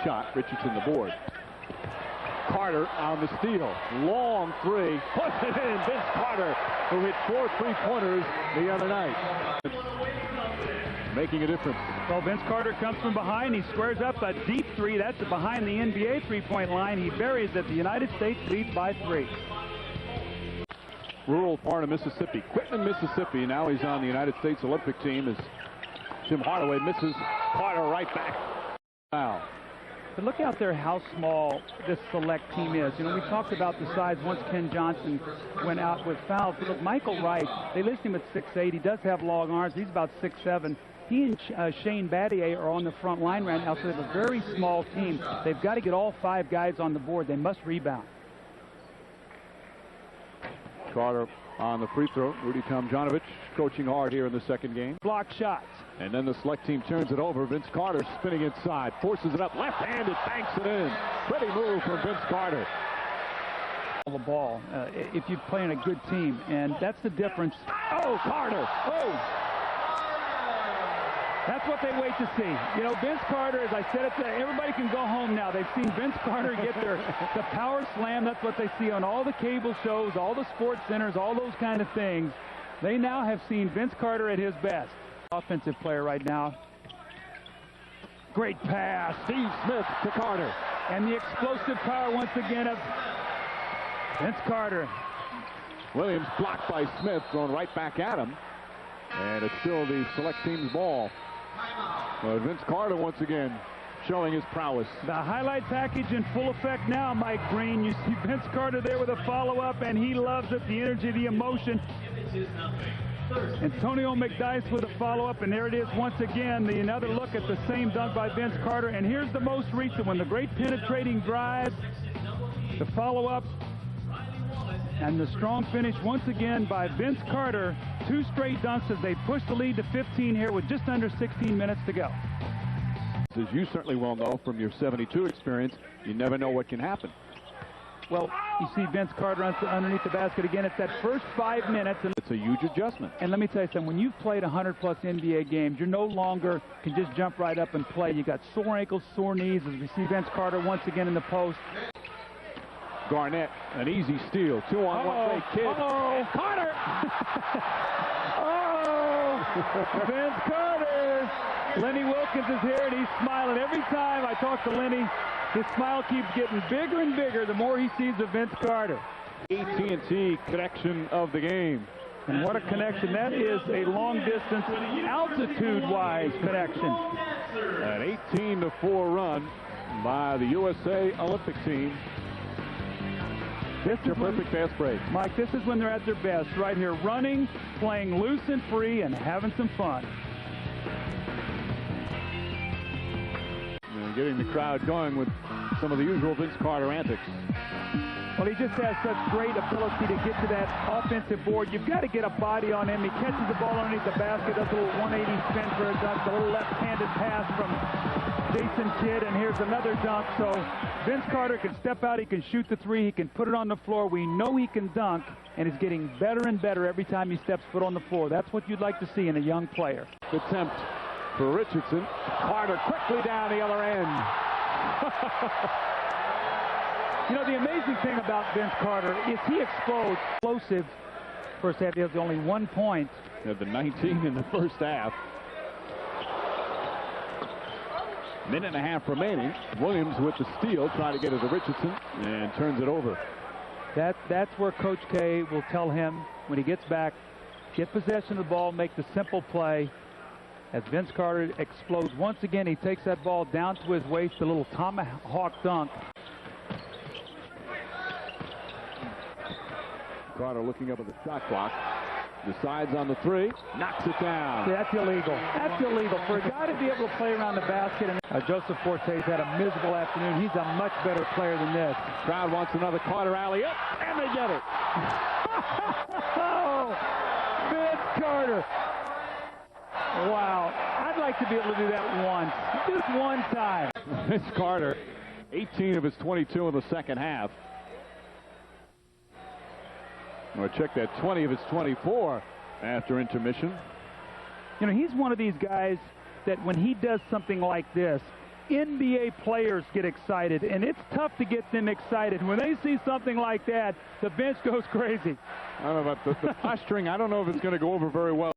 shot. Richardson the board. Carter on the steal. Long three. Puts it in. Vince Carter, who hit 4 3-pointers the other night. Making a difference. Well, Vince Carter comes from behind. He squares up a deep three. That's behind the NBA three-point line. He buries it. The United States leads by 3. Rural part of Mississippi. Quitman, Mississippi. Now he's on the United States Olympic team as Jim Hardaway misses. Carter right back. Foul. But look out there how small this select team is. You know, we talked about the size once Ken Johnson went out with fouls. But look, Michael Wright, they list him at 6'8". He does have long arms. He's about 6'7". He and Shane Battier are on the front line right now, so they have a very small team. They've got to get all 5 guys on the board. They must rebound. Carter on the free throw. Rudy Tomjanovich coaching hard here in the second game. Block shots. And then the select team turns it over. Vince Carter spinning inside. Forces it up. Left-handed. Banks it in. Pretty move from Vince Carter. The ball if you're playing a good team. And that's the difference. Oh, Carter. Oh. That's what they wait to see. You know, Vince Carter, as I said it today, everybody can go home now. They've seen Vince Carter get the power slam. That's what they see on all the cable shows, all the sports centers, all those kind of things. They now have seen Vince Carter at his best. Offensive player right now. Great pass. Steve Smith to Carter. And the explosive power once again of Vince Carter. Williams blocked by Smith, thrown right back at him. And it's still the select team's ball. Vince Carter once again showing his prowess. The highlight package in full effect now, Mike Green. You see Vince Carter there with a follow-up, and he loves it, the energy, the emotion. Antonio McDyess with a follow-up, and there it is once again, another look at the same dunk by Vince Carter. And here's the most recent one, the great penetrating drive, the follow-up, and the strong finish once again by Vince Carter. 2 straight dunks as they push the lead to 15 here with just under 16 minutes to go. As you certainly well know from your 72 experience, you never know what can happen. Well, you see Vince Carter underneath the basket again. It's that first 5 minutes. And it's a huge adjustment. And let me tell you something. When you've played 100-plus NBA games, you're no longer can just jump right up and play. You got sore ankles, sore knees. As we see Vince Carter once again in the post. Garnett, an easy steal. 2-on-1 fake kid. Carter! Vince Carter! Lenny Wilkins is here, and he's smiling. Every time I talk to Lenny, his smile keeps getting bigger and bigger the more he sees of Vince Carter. AT&T connection of the game. And what a connection. That is a long-distance, altitude-wise connection. An 18-4 run by the USA Olympic team. This is a perfect fast break. Mike, this is when they're at their best, right here, running, playing loose and free, and having some fun. And getting the crowd going with some of the usual Vince Carter antics. Well, he just has such great ability to get to that offensive board. You've got to get a body on him. He catches the ball underneath the basket, does a little 180 spin for a dunk, a little left-handed pass from Jason Kidd, and here's another dunk. So Vince Carter can step out, he can shoot the three, he can put it on the floor. We know he can dunk, and he's getting better and better every time he steps foot on the floor. That's what you'd like to see in a young player. Attempt for Richardson. Carter quickly down the other end. You know, the amazing thing about Vince Carter is he explodes. Explosive. First half, he has only 1 point. He had the 19 in the first half. Minute and a half remaining. Williams with the steal, trying to get it to Richardson, and turns it over. That's where Coach K will tell him when he gets back, get possession of the ball, make the simple play. As Vince Carter explodes once again, he takes that ball down to his waist, a little tomahawk dunk. Carter looking up at the shot clock. Decides on the three. Knocks it down. See, that's illegal. That's illegal. For a guy to be able to play around the basket. And Joseph Forte's had a miserable afternoon. He's a much better player than this. Crowd wants another Carter alley-oop, and they get it. Oh, Vince Carter. Wow. I'd like to be able to do that once. Just one time. Vince Carter, 18 of his 22 in the second half. Or check that, 20 of his 24 after intermission. You know, he's one of these guys that when he does something like this, NBA players get excited, and it's tough to get them excited. When they see something like that, the bench goes crazy. I don't know about the posturing. I don't know if it's going to go over very well.